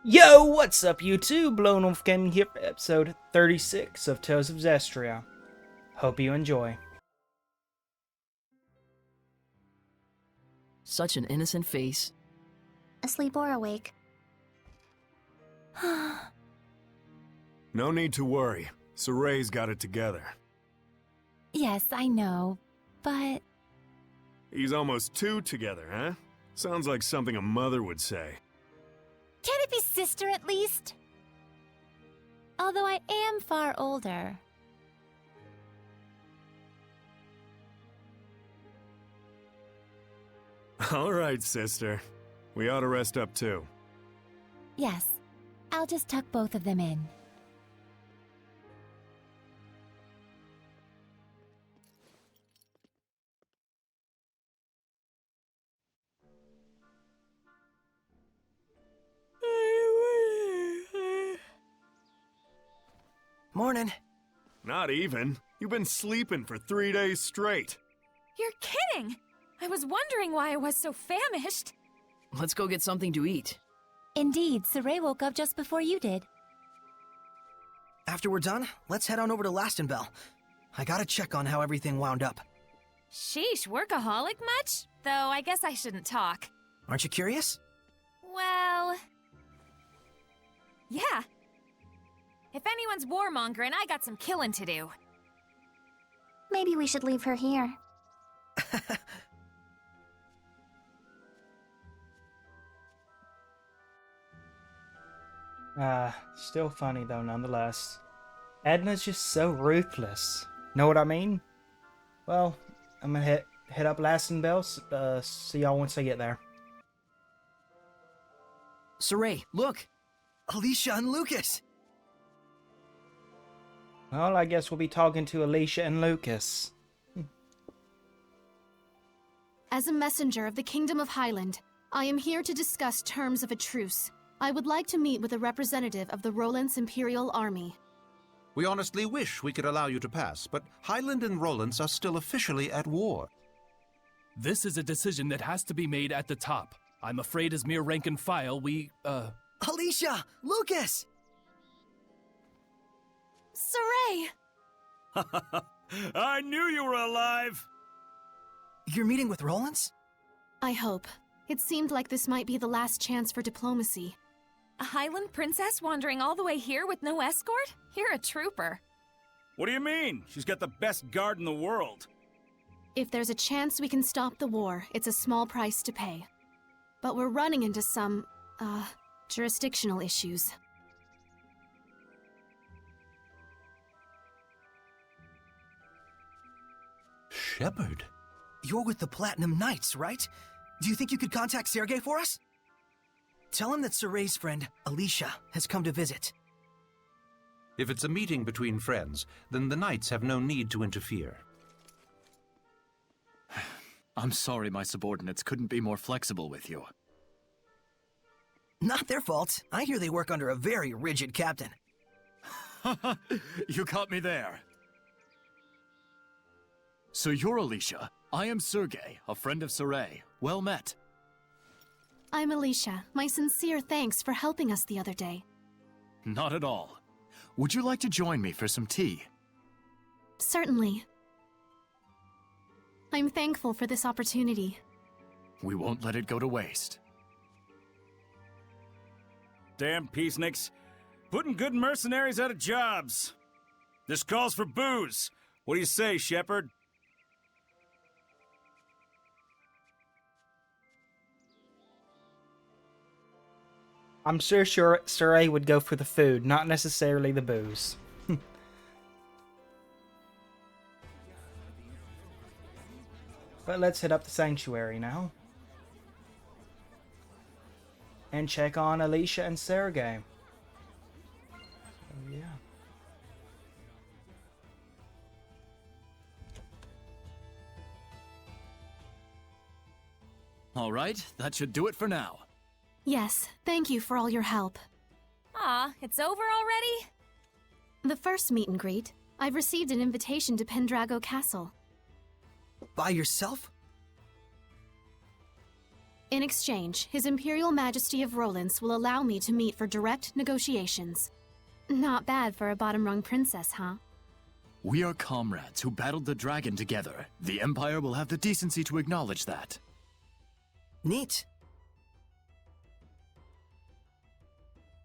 Yo, what's up YouTube? Blown Wolf Gaming here for episode 36 of Tales of Zestiria. Hope you enjoy. Such an innocent face. Asleep or awake? No need to worry. Saray's got it together. Yes, I know, but... He's almost two together, huh? Sounds like something a mother would say. Can it be sister at least? Although I am far older. All right, sister. We ought to rest up too. Yes, I'll just tuck both of them in. Morning. Not even. You've been sleeping for 3 days straight. You're kidding! I was wondering why I was so famished. Let's go get something to eat. Indeed, Saray woke up just before you did. After we're done, let's head on over to Lastenbell. I gotta check on how everything wound up. Sheesh, workaholic much? Though I guess I shouldn't talk. Aren't you curious? Well... yeah. If anyone's warmongering, I got some killing to do. Maybe we should leave her here. Still funny though nonetheless. Edna's just so ruthless. Know what I mean? Well, I'm gonna hit up Lastenbell, see y'all once I get there. Saray, look! Alicia and Lucas! Well, I guess we'll be talking to Alicia and Lucas. As a messenger of the Kingdom of Highland, I am here to discuss terms of a truce. I would like to meet with a representative of the Roland's Imperial Army. We honestly wish we could allow you to pass, but Highland and Roland's are still officially at war. This is a decision that has to be made at the top. I'm afraid as mere rank and file, Alicia! Lucas! Saray! I knew you were alive! You're meeting with Roland's? I hope. It seemed like this might be the last chance for diplomacy. A Highland princess wandering all the way here with no escort? You're a trooper. What do you mean? She's got the best guard in the world. If there's a chance we can stop the war, it's a small price to pay. But we're running into some, jurisdictional issues. Shepard? You're with the Platinum Knights, right? Do you think you could contact Sergei for us? Tell him that Saray's friend, Alicia, has come to visit. If it's a meeting between friends, then the Knights have no need to interfere. I'm sorry my subordinates couldn't be more flexible with you. Not their fault. I hear they work under a very rigid captain. You caught me there. So you're Alicia. I am Sergei, a friend of Saray. Well met. I'm Alicia. My sincere thanks for helping us the other day. Not at all. Would you like to join me for some tea? Certainly. I'm thankful for this opportunity. We won't let it go to waste. Damn peaceniks. Putting good mercenaries out of jobs. This calls for booze. What do you say, Shepard? I'm sure Saray would go for the food, not necessarily the booze. But let's hit up the sanctuary now. And check on Alicia and Sergei. Oh, yeah. All right, that should do it for now. Yes, thank you for all your help. Aw, it's over already? The first meet and greet. I've received an invitation to Pendrago Castle. By yourself? In exchange, His Imperial Majesty of Rollins will allow me to meet for direct negotiations. Not bad for a bottom-rung princess, huh? We are comrades who battled the dragon together. The Empire will have the decency to acknowledge that. Neat.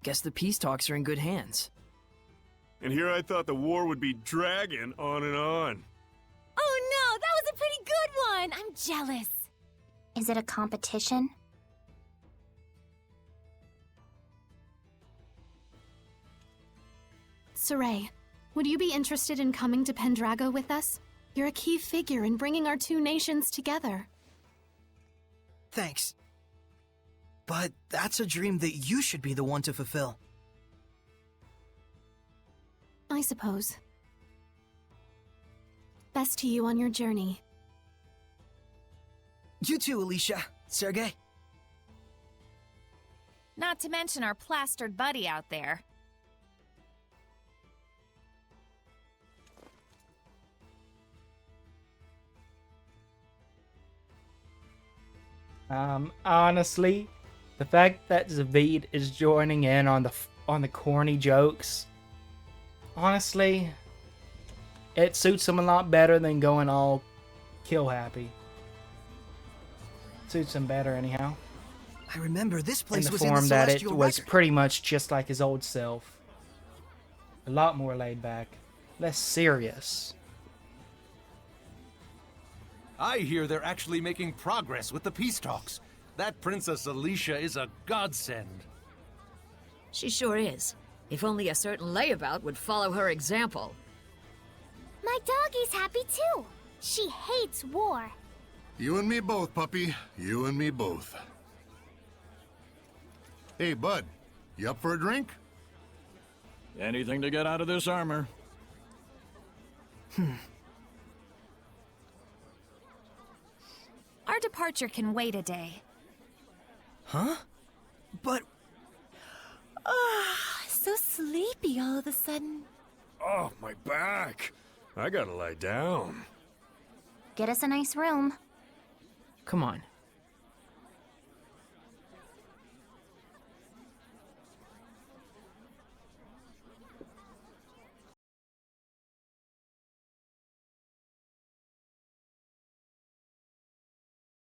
Guess the peace talks are in good hands. And here I thought the war would be dragging on and on. Oh no, that was a pretty good one! I'm jealous. Is it a competition? Saray, would you be interested in coming to Pendrago with us? You're a key figure in bringing our two nations together. Thanks. But that's a dream that you should be the one to fulfill. I suppose. Best to you on your journey. You too, Alicia. Sergei. Not to mention our plastered buddy out there. Honestly, the fact that Zavid is joining in on the corny jokes, honestly, it suits him a lot better than going all kill happy. Suits him better anyhow. I remember this In place the was in the form that it Celestial was Record. pretty much just like his old self. A lot more laid back, less serious. I hear they're actually making progress with the peace talks. That Princess Alicia is a godsend. She sure is. If only a certain layabout would follow her example. My doggie's happy too. She hates war. You and me both, puppy. You and me both. Hey, bud. You up for a drink? Anything to get out of this armor. Our departure can wait a day. Huh? But... So sleepy all of a sudden. Oh, my back. I gotta lie down. Get us a nice room. Come on.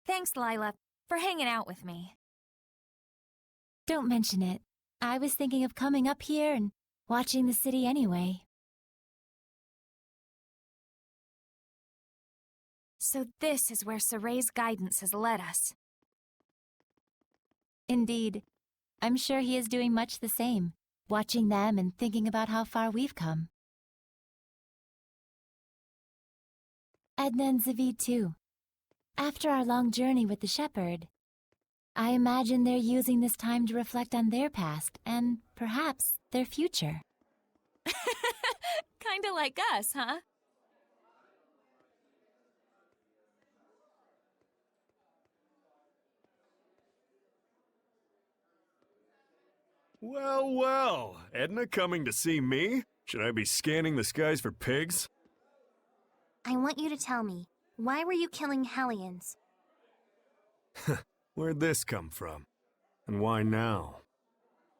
Thanks, Lila, for hanging out with me. Don't mention it. I was thinking of coming up here and watching the city anyway. So this is where Saray's guidance has led us. Indeed. I'm sure he is doing much the same, watching them and thinking about how far we've come. Edna and Zavid too. After our long journey with the shepherd, I imagine they're using this time to reflect on their past and, perhaps, their future. Kinda like us, huh? Well, well. Edna coming to see me? Should I be scanning the skies for pigs? I want you to tell me, why were you killing Hellions? Where'd this come from? And why now?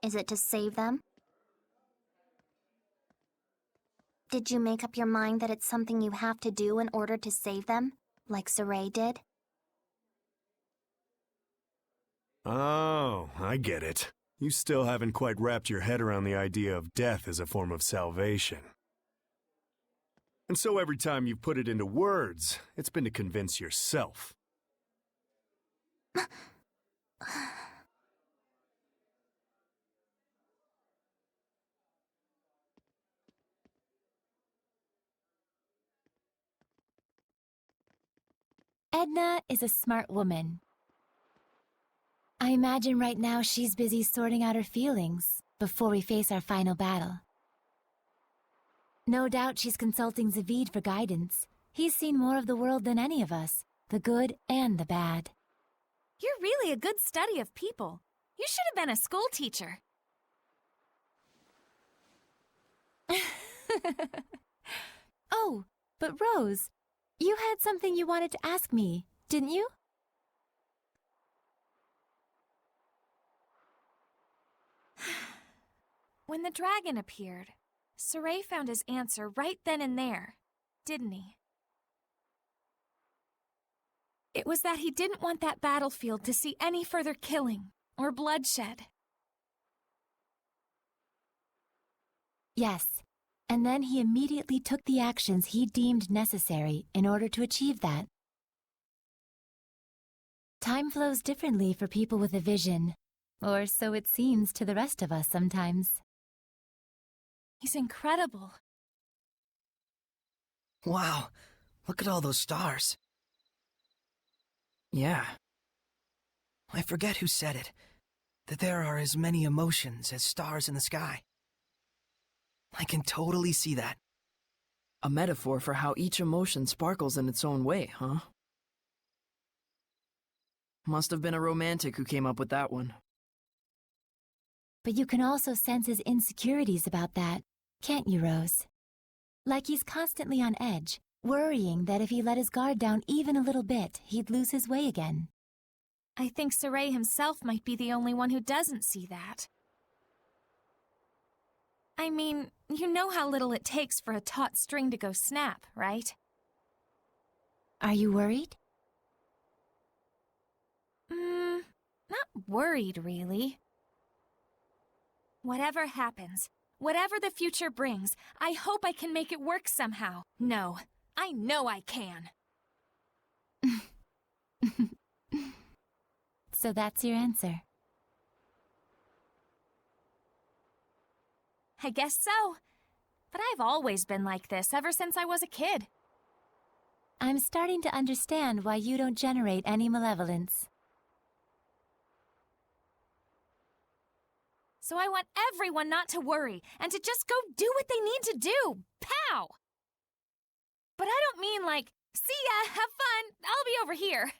Is it to save them? Did you make up your mind that it's something you have to do in order to save them, like Saray did? Oh, I get it. You still haven't quite wrapped your head around the idea of death as a form of salvation. And so every time you've put it into words, it's been to convince yourself. Edna is a smart woman. I imagine right now she's busy sorting out her feelings before we face our final battle. No doubt she's consulting Zavid for guidance. He's seen more of the world than any of us, the good and the bad. You're really a good study of people. You should have been a school teacher. Oh, but Rose, you had something you wanted to ask me, didn't you? When the dragon appeared, Saray found his answer right then and there, didn't he? It was that he didn't want that battlefield to see any further killing or bloodshed. Yes, and then he immediately took the actions he deemed necessary in order to achieve that. Time flows differently for people with a vision, or so it seems to the rest of us sometimes. He's incredible. Wow, look at all those stars. Yeah. I forget who said it, that there are as many emotions as stars in the sky. I can totally see that. A metaphor for how each emotion sparkles in its own way, huh? Must have been a romantic who came up with that one. But you can also sense his insecurities about that, can't you, Rose? Like he's constantly on edge, worrying that if he let his guard down even a little bit, he'd lose his way again. I think Saray himself might be the only one who doesn't see that. I mean, you know how little it takes for a taut string to go snap, right? Are you worried? Not worried, really. Whatever happens, whatever the future brings, I hope I can make it work somehow. No, I know I can. So that's your answer. I guess so. But I've always been like this ever since I was a kid. I'm starting to understand why you don't generate any malevolence. So I want everyone not to worry and to just go do what they need to do. Pow! But I don't mean like, see ya, have fun, I'll be over here.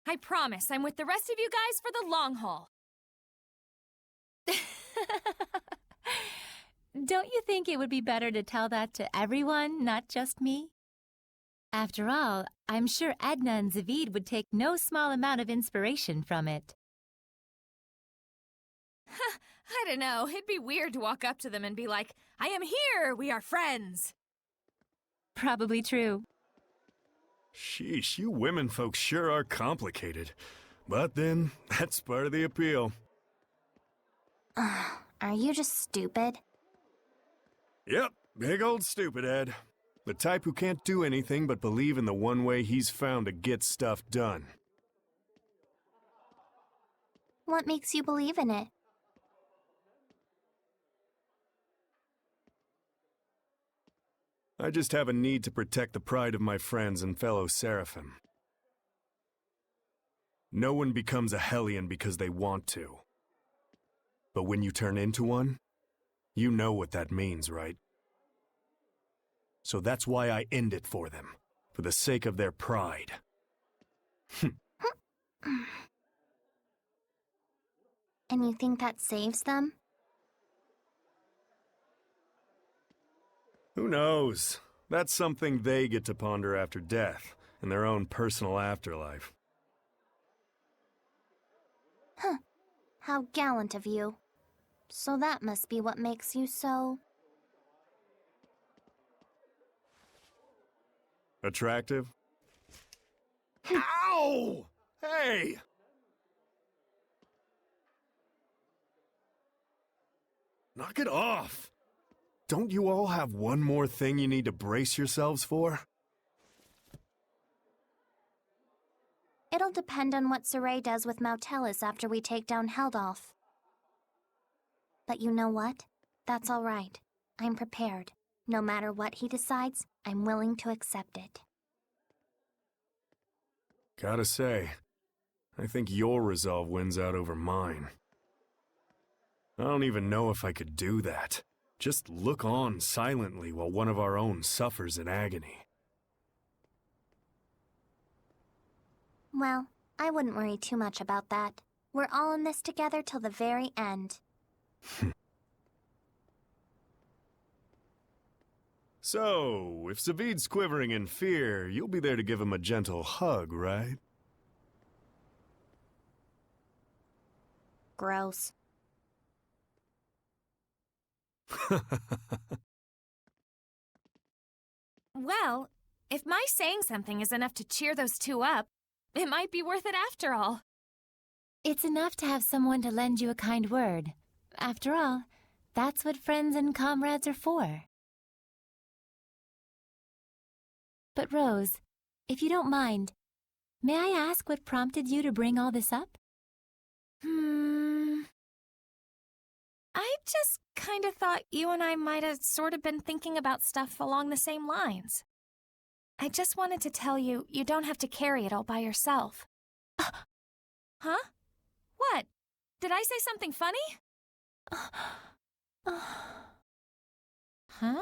I promise I'm with the rest of you guys for the long haul. Don't you think it would be better to tell that to everyone, not just me? After all, I'm sure Edna and Zavid would take no small amount of inspiration from it. I don't know, it'd be weird to walk up to them and be like, I am here, we are friends. Probably true. Sheesh, you women folks sure are complicated. But then, that's part of the appeal. Are you just stupid? Yep, big old stupid Ed. The type who can't do anything but believe in the one way he's found to get stuff done. What makes you believe in it? I just have a need to protect the pride of my friends and fellow Seraphim. No one becomes a Hellion because they want to. But when you turn into one, you know what that means, right? So that's why I end it for them, for the sake of their pride. And you think that saves them? Who knows? That's something they get to ponder after death, in their own personal afterlife. Huh. How gallant of you. So that must be what makes you so... attractive? Ow! Hey! Knock it off! Don't you all have one more thing you need to brace yourselves for? It'll depend on what Saray does with Mautelis after we take down Heldolf. But you know what? That's all right. I'm prepared. No matter what he decides, I'm willing to accept it. Gotta say, I think your resolve wins out over mine. I don't even know if I could do that. Just look on silently while one of our own suffers in agony. Well, I wouldn't worry too much about that. We're all in this together till the very end. So, if Zavid's quivering in fear, you'll be there to give him a gentle hug, right? Gross. Well, if my saying something is enough to cheer those two up, it might be worth it after all. It's enough to have someone to lend you a kind word. After all, that's what friends and comrades are for. But Rose, if you don't mind, may I ask what prompted you to bring all this up? I just kind of thought you and I might have sort of been thinking about stuff along the same lines. I just wanted to tell you, you don't have to carry it all by yourself. Huh? What? Did I say something funny? Huh?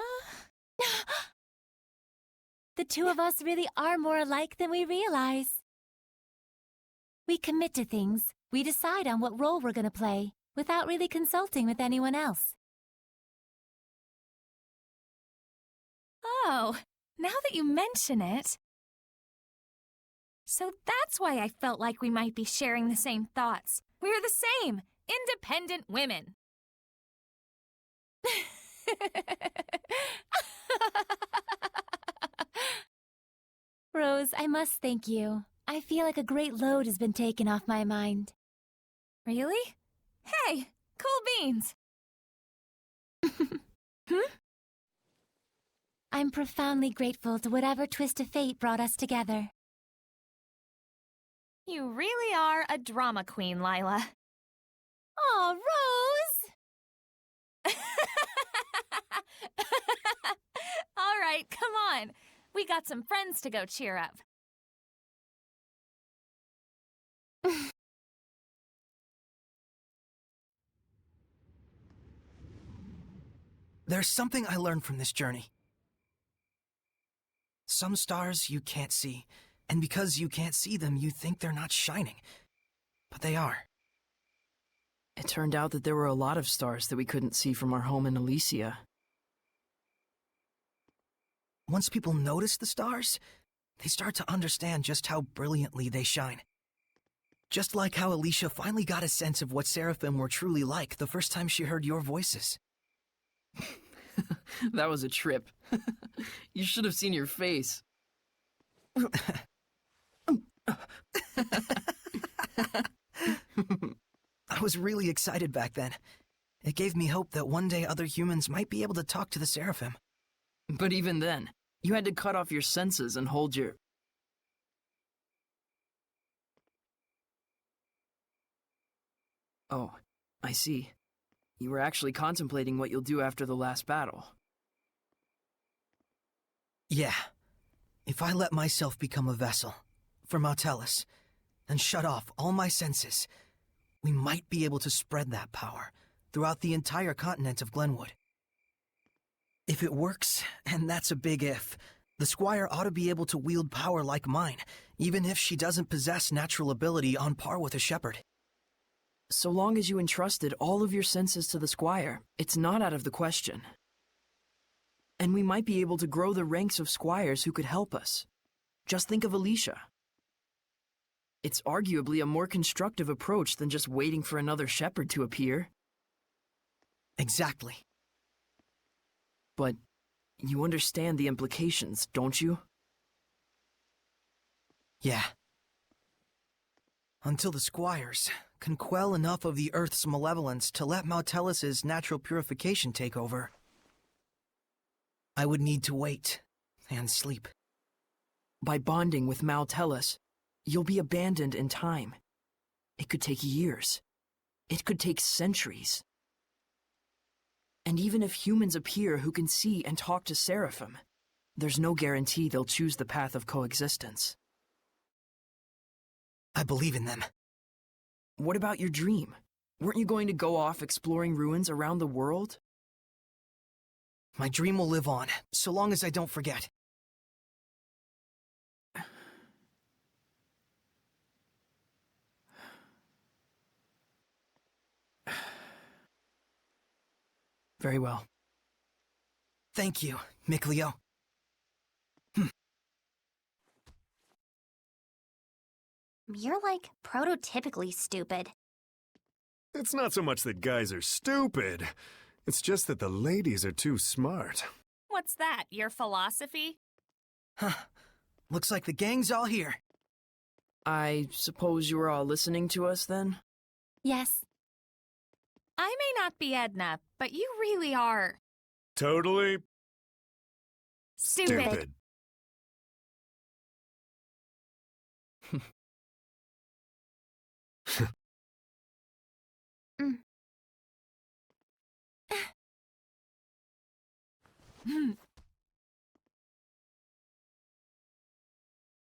The two of us really are more alike than we realize. We commit to things, we decide on what role we're gonna play, without really consulting with anyone else. Oh, now that you mention it. So that's why I felt like we might be sharing the same thoughts. We're the same, independent women. Rose, I must thank you. I feel like a great load has been taken off my mind. Really? Hey, cool beans. I'm profoundly grateful to whatever twist of fate brought us together. You really are a drama queen, Lila. Aw, Rose! All right, come on. We got some friends to go cheer up. There's something I learned from this journey. Some stars you can't see, and because you can't see them, you think they're not shining. But they are. It turned out that there were a lot of stars that we couldn't see from our home in Elysia. Once people notice the stars, they start to understand just how brilliantly they shine. Just like how Alicia finally got a sense of what Seraphim were truly like the first time she heard your voices. That was a trip. You should have seen your face. I was really excited back then. It gave me hope that one day other humans might be able to talk to the Seraphim. But even then, you had to cut off your senses and hold your... Oh, I see. You were actually contemplating what you'll do after the last battle. Yeah. If I let myself become a vessel for Mautellus and shut off all my senses, we might be able to spread that power throughout the entire continent of Glenwood. If it works, and that's a big if, the Squire ought to be able to wield power like mine, even if she doesn't possess natural ability on par with a shepherd. So long as you entrusted all of your senses to the Squire, it's not out of the question. And we might be able to grow the ranks of squires who could help us. Just think of Alicia. It's arguably a more constructive approach than just waiting for another shepherd to appear. Exactly. But you understand the implications, don't you? Yeah. Until the Squires can quell enough of the Earth's malevolence to let Mautellus's natural purification take over, I would need to wait and sleep. By bonding with Mautellus, you'll be abandoned in time. It could take years. It could take centuries. And even if humans appear who can see and talk to Seraphim, there's no guarantee they'll choose the path of coexistence. I believe in them. What about your dream? Weren't you going to go off exploring ruins around the world? My dream will live on, so long as I don't forget. Very well. Thank you, Mikleo. You're like prototypically stupid. It's not so much that guys are stupid. It's just that the ladies are too smart. What's that, your philosophy? Huh. Looks like the gang's all here. I suppose you were all listening to us then? Yes. I may not be Edna, but you really are... Totally stupid.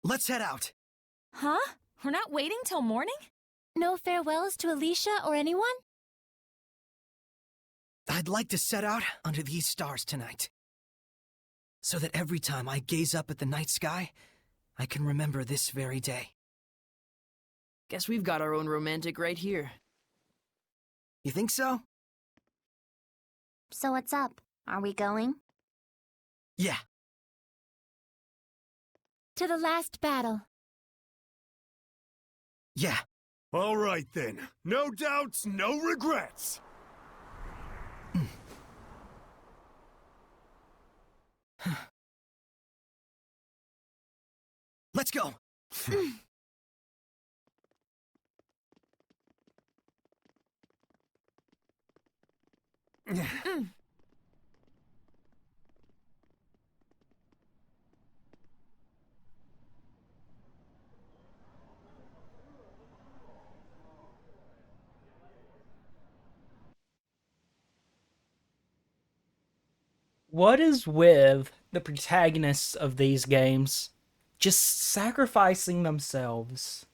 Let's head out. Huh? We're not waiting till morning? No farewells to Alicia or anyone? I'd like to set out under these stars tonight, so that every time I gaze up at the night sky, I can remember this very day. Guess we've got our own romantic right here. You think so? So what's up? Are we going? Yeah. To the last battle. Yeah. All right then. No doubts, no regrets. Let's go. What is with the protagonists of these games just sacrificing themselves?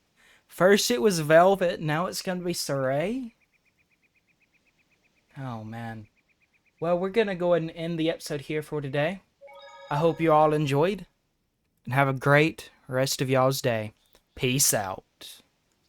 First it was Velvet, now it's going to be Saray? Oh man. Well, we're going to go ahead and end the episode here for today. I hope you all enjoyed, and have a great rest of y'all's day. Peace out.